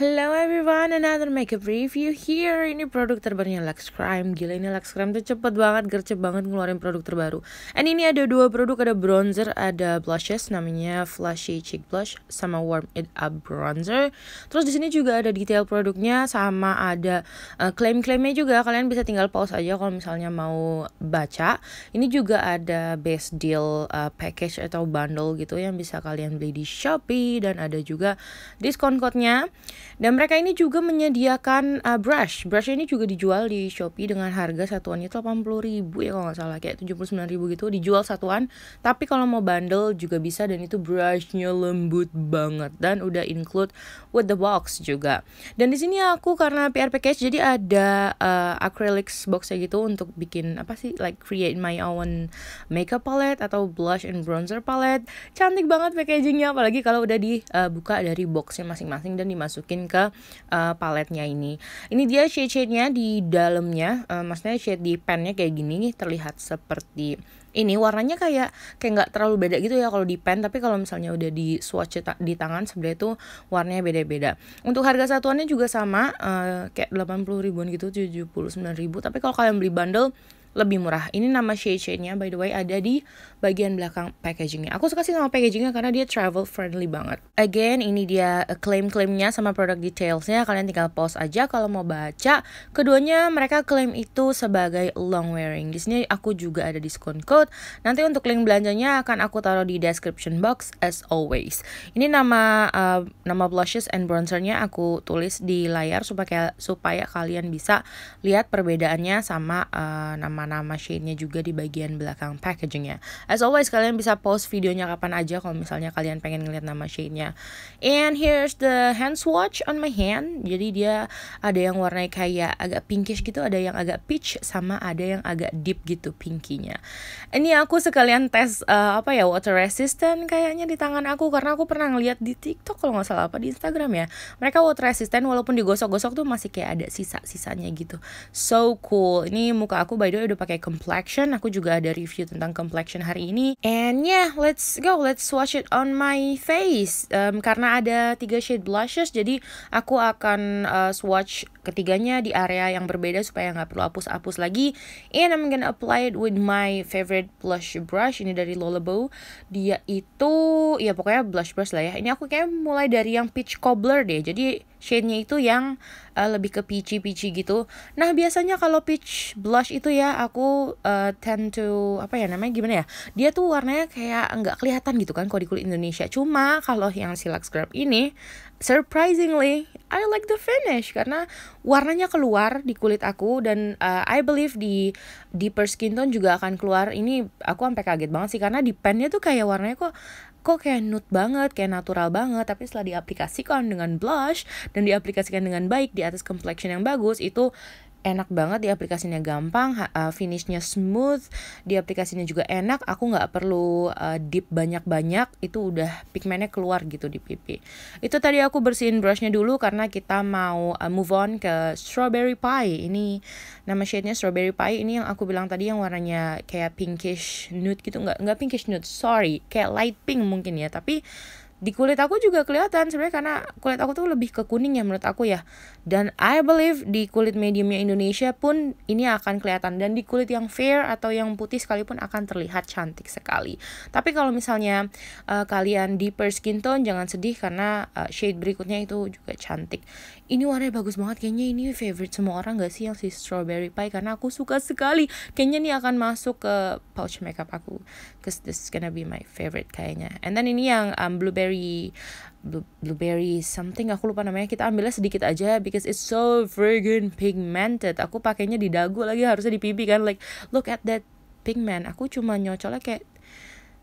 Hello everyone, another makeup review here. Ini produk terbarunya Lux Crime. Gila, ini Lux Crime tuh cepet banget, gercep banget ngeluarin produk terbaru. And ini ada dua produk, ada bronzer, ada blushes, namanya Flushy Cheek Blush sama Warm It Up Bronzer. Terus di sini juga ada detail produknya sama ada klaim-klaimnya juga. Kalian bisa tinggal pause aja kalau misalnya mau baca. Ini juga ada best deal package atau bundle gitu yang bisa kalian beli di Shopee, dan ada juga diskon code-nya. Dan mereka ini juga menyediakan brush ini juga dijual di Shopee dengan harga satuannya itu 80.000 ya kalau nggak salah, kayak 79.000 gitu dijual satuan. Tapi kalau mau bundle juga bisa, dan itu brushnya lembut banget dan udah include with the box juga. Dan di sini aku karena PR package jadi ada acrylics boxnya gitu untuk bikin apa sih, like create my own makeup palette atau blush and bronzer palette. Cantik banget packagingnya, apalagi kalau udah dibuka dari boxnya masing-masing dan dimasukin ke paletnya ini. Ini dia shade-shade-nya di dalamnya, maksudnya shade di pennya kayak gini terlihat seperti ini. Warnanya kayak nggak terlalu beda gitu ya kalau di pen, tapi kalau misalnya udah di swatch di tangan sebenarnya tuh warnanya beda-beda. Untuk harga satuannya juga sama, kayak 80 ribuan gitu, 79.000. Tapi kalau kalian beli bundle lebih murah. Ini nama shade-nya by the way ada di bagian belakang packagingnya. Aku suka sih sama packagingnya karena dia travel friendly banget. Again, ini dia klaim-klaimnya sama product detailsnya. Kalian tinggal pause aja kalau mau baca. Keduanya mereka klaim itu sebagai long wearing. Di sini aku juga ada diskon code. Nanti untuk link belanjanya akan aku taruh di description box as always. Ini nama blushes and bronzernya aku tulis di layar supaya kalian bisa lihat perbedaannya sama nama shade-nya juga di bagian belakang packagingnya. As always, kalian bisa pause videonya kapan aja kalau misalnya kalian pengen ngeliat nama shade-nya. And here's the hand swatch on my hand. Jadi dia ada yang warnanya kayak agak pinkish gitu, ada yang agak peach, sama ada yang agak deep gitu pinkinya. Ini aku sekalian tes water resistant kayaknya di tangan aku, karena aku pernah ngeliat di TikTok kalau nggak salah apa di Instagram ya. Mereka water resistant walaupun digosok-gosok tuh masih kayak ada sisa-sisanya gitu. So cool. Ini muka aku by the way udah pakai complexion. Aku juga ada review tentang complexion hari ini. And yeah, let's swatch it on my face. Karena ada 3 shade blushes, jadi aku akan swatch ketiganya di area yang berbeda supaya nggak perlu hapus-hapus lagi. And I'm gonna apply it with my favorite blush brush. Ini dari Lollabo. Dia itu ya pokoknya blush brush lah ya. Ini aku kayak mulai dari yang peach cobbler deh. Jadi shade-nya itu yang lebih ke peachy gitu. Nah, biasanya kalau peach blush itu ya aku tend to gimana ya? Dia tuh warnanya kayak nggak kelihatan gitu kan kalau di kulit Indonesia. Cuma kalau yang si Lux Scrub ini surprisingly I like the finish karena warnanya keluar di kulit aku, dan I believe di deeper skin tone juga akan keluar. Ini aku sampai kaget banget sih karena di pennya tuh kayak warnanya kok kayak nude banget, kayak natural banget, tapi setelah diaplikasikan dengan blush dan diaplikasikan dengan baik di atas complexion yang bagus, itu enak banget, diaplikasinya gampang, finishnya smooth, diaplikasinya juga enak. Aku nggak perlu dip banyak-banyak, itu udah pigmennya keluar gitu di pipi. Itu tadi aku bersihin brushnya dulu karena kita mau move on ke Strawberry Pie. Ini nama shade-nya Strawberry Pie. Ini yang aku bilang tadi yang warnanya kayak pinkish nude gitu, nggak pinkish nude, sorry, kayak light pink mungkin ya, tapi di kulit aku juga kelihatan sebenarnya karena kulit aku tuh lebih ke kuning ya menurut aku ya. Dan I believe di kulit mediumnya Indonesia pun ini akan kelihatan, dan di kulit yang fair atau yang putih sekalipun akan terlihat cantik sekali. Tapi kalau misalnya kalian deeper skin tone jangan sedih karena shade berikutnya itu juga cantik. Ini warnanya bagus banget, kayaknya ini favorite semua orang gak sih yang si Strawberry Pie, karena aku suka sekali. Kayaknya ini akan masuk ke pouch makeup aku, cause this is gonna be my favorite kayaknya. And then ini yang blueberry something, aku lupa namanya. Kita ambilnya sedikit aja because it's so friggin pigmented. Aku pakainya di dagu lagi, harusnya di pipi kan, like look at that pigment. Aku cuma nyocolnya kayak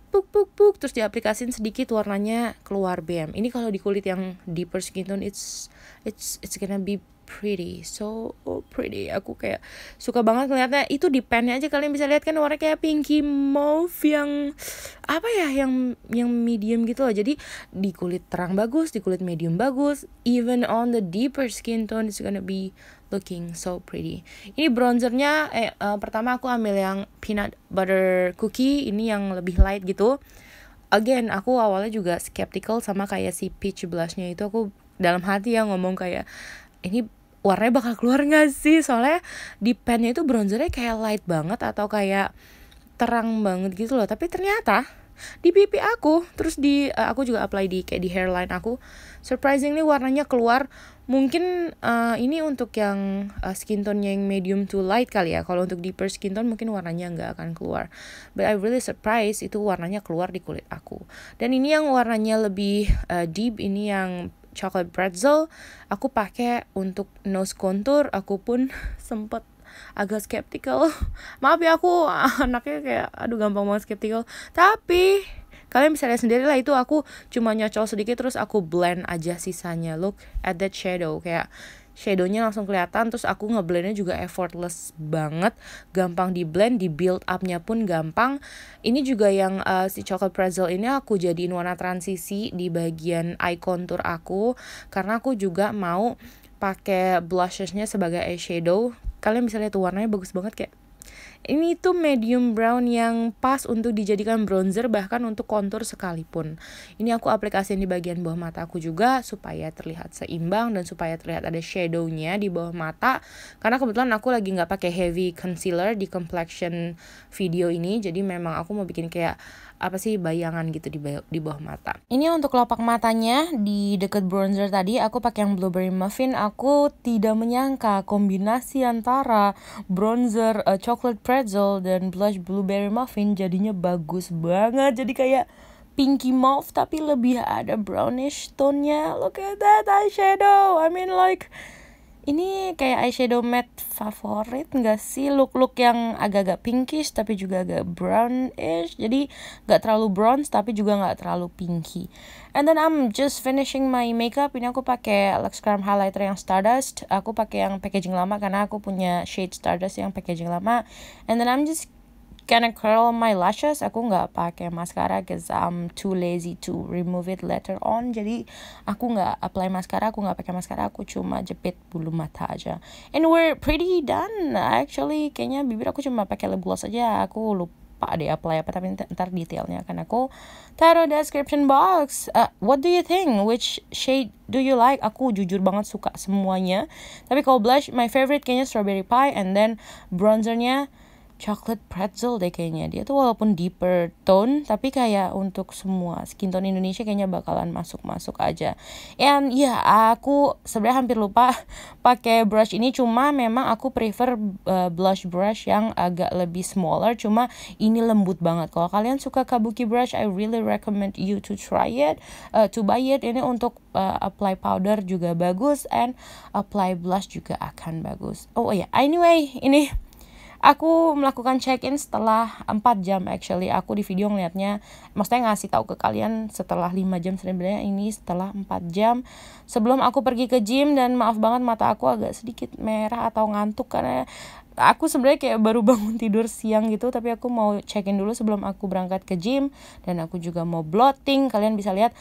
puk terus diaplikasin sedikit, warnanya keluar bam. Ini kalau di kulit yang deeper skin tone it's gonna be pretty, so pretty. Aku kayak suka banget ngeliatnya. Itu di pennya aja kalian bisa lihat kan warna kayak pinky mauve yang yang medium gitu loh. Jadi di kulit terang bagus, di kulit medium bagus, even on the deeper skin tone it's gonna be looking so pretty. Ini bronzernya pertama aku ambil yang peanut butter cookie, ini yang lebih light gitu. Again, aku awalnya juga skeptical sama kayak si peach blushnya itu, aku dalam hati ya ngomong kayak, ini warnanya bakal keluar gak sih? Soalnya di pennya itu bronzernya kayak light banget atau kayak terang banget gitu loh. Tapi ternyata di pipi aku, terus aku juga apply kayak di hairline aku, surprisingly warnanya keluar. Mungkin ini untuk yang skin tone yang medium to light kali ya. Kalau untuk deeper skin tone mungkin warnanya nggak akan keluar. But I really surprised itu warnanya keluar di kulit aku. Dan ini yang warnanya lebih deep, ini yang chocolate pretzel. Aku pakai untuk nose contour. Aku pun sempet agak skeptical. Maaf ya, aku anaknya kayak gampang banget skeptical. Tapi kalian bisa lihat sendiri lah, itu aku cuma nyocol sedikit terus aku blend aja sisanya. Look at that shadow, kayak shadownya langsung kelihatan. Terus aku ngeblendnya juga effortless banget, gampang di blend, di build upnya pun gampang. Ini juga yang si chocolate pretzel ini aku jadiin warna transisi di bagian eye contour aku, karena aku juga mau pakai blushesnya sebagai eyeshadow. Kalian bisa lihat tuh warnanya bagus banget, kayak ini tuh medium brown yang pas untuk dijadikan bronzer, bahkan untuk kontur sekalipun. Ini aku aplikasiin di bagian bawah mata aku juga supaya terlihat seimbang dan supaya terlihat ada shadownya di bawah mata. Karena kebetulan aku lagi nggak pakai heavy concealer di complexion video ini, jadi memang aku mau bikin kayak bayangan gitu di bawah mata. Ini untuk kelopak matanya di deket bronzer tadi aku pakai yang blueberry muffin. Aku tidak menyangka kombinasi antara bronzer chocolate pretzel dan blush blueberry muffin jadinya bagus banget. Jadi kayak pinky mauve tapi lebih ada brownish tone-nya. Look at that eyeshadow. I mean like, ini kayak eyeshadow matte favorit gak sih? Look yang agak-agak pinkish tapi juga agak brownish. Jadi gak terlalu bronze tapi juga gak terlalu pinky. And then I'm just finishing my makeup. Ini aku pakai Lux Crime highlighter yang Stardust. Aku pakai yang packaging lama karena aku punya shade Stardust yang packaging lama. And then I'm just gonna curl my lashes. Aku nggak pakai mascara cause I'm too lazy to remove it later on. Jadi aku nggak apply mascara, aku nggak pakai mascara, aku cuma jepit bulu mata aja. And we're pretty done. Actually kayaknya bibir aku cuma pakai lip gloss aja. Aku lupa deh apply apa, tapi ntar detailnya akan aku taruh description box. What do you think? Which shade do you like? Aku jujur banget suka semuanya. Tapi kalau blush, my favorite kayaknya strawberry pie, and then bronzernya chocolate pretzel deh kayaknya. Dia tuh walaupun deeper tone, tapi kayak untuk semua skin tone Indonesia kayaknya bakalan masuk-masuk aja. And ya, aku sebenarnya hampir lupa pakai brush ini, cuma memang aku prefer blush brush yang agak lebih smaller, cuma ini lembut banget. Kalau kalian suka kabuki brush, I really recommend you to try it, to buy it. Ini untuk apply powder juga bagus, and apply blush juga akan bagus. Oh ya, anyway, ini aku melakukan check-in setelah 4 jam actually. Aku di video ngeliatnya, maksudnya ngasih tahu ke kalian setelah 5 jam, sebenarnya ini setelah 4 jam sebelum aku pergi ke gym. Dan maaf banget mata aku agak sedikit merah atau ngantuk karena aku sebenarnya kayak baru bangun tidur siang gitu. Tapi aku mau check-in dulu sebelum aku berangkat ke gym, dan aku juga mau bloating. Kalian bisa lihat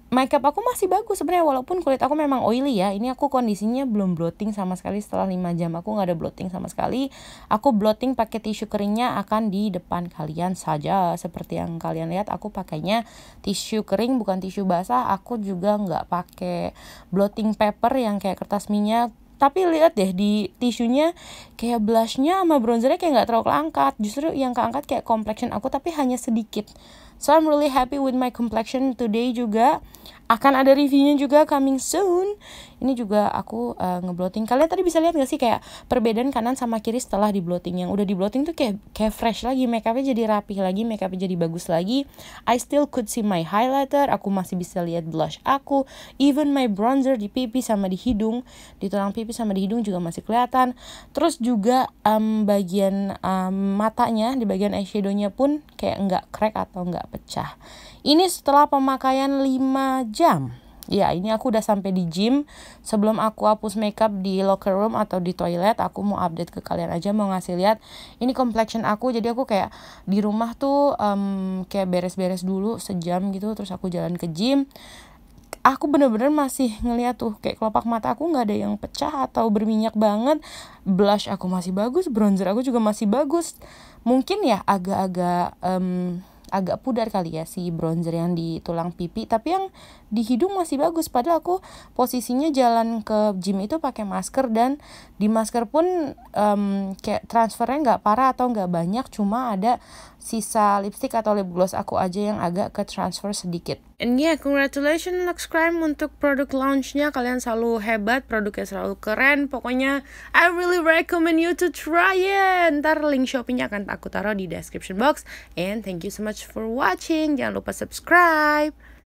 makeup aku masih bagus sebenarnya, walaupun kulit aku memang oily ya. Ini aku kondisinya belum bloating sama sekali. Setelah 5 jam aku gak ada bloating sama sekali. Aku bloating pakai tisu keringnya akan di depan kalian saja. Seperti yang kalian lihat, aku pakainya tisu kering bukan tisu basah. Aku juga gak pakai bloating paper yang kayak kertas minyak. Tapi lihat deh di tisunya, kayak blushnya sama bronzernya kayak gak terlalu keangkat. Justru yang keangkat kayak complexion aku, tapi hanya sedikit. So I'm really happy with my complexion today juga. Akan ada reviewnya juga coming soon. Ini juga aku ngebloating. Kalian tadi bisa lihat gak sih kayak perbedaan kanan sama kiri setelah di bloating. Yang udah di bloating tuh kayak fresh lagi, makeupnya jadi rapih lagi, makeupnya jadi bagus lagi. I still could see my highlighter. Aku masih bisa lihat blush aku. Even my bronzer di pipi sama di hidung, di tulang pipi sama di hidung juga masih kelihatan. Terus juga bagian matanya, di bagian eyeshadownya pun kayak nggak crack atau nggak pecah. Ini setelah pemakaian 5 jam. Ya, ini aku udah sampai di gym. Sebelum aku hapus makeup di locker room atau di toilet, aku mau update ke kalian aja, mau ngasih lihat ini complexion aku. Jadi aku kayak di rumah tuh kayak beres-beres dulu sejam gitu, terus aku jalan ke gym. Aku bener-bener masih ngeliat tuh kayak kelopak mata aku nggak ada yang pecah atau berminyak banget. Blush aku masih bagus, bronzer aku juga masih bagus. Mungkin ya agak-agak agak pudar kali ya si bronzer yang di tulang pipi, tapi yang di hidung masih bagus. Padahal aku posisinya jalan ke gym itu pakai masker, dan di masker pun kayak transfernya nggak parah atau nggak banyak, cuma ada sisa lipstick atau lip gloss aku aja yang agak ke transfer sedikit. And yeah, congratulations Luxcrime untuk produk launchnya. Kalian selalu hebat, produknya selalu keren. Pokoknya I really recommend you to try it. Ntar link Shopee-nya akan aku taruh di description box. And thank you so much for watching. Jangan lupa subscribe.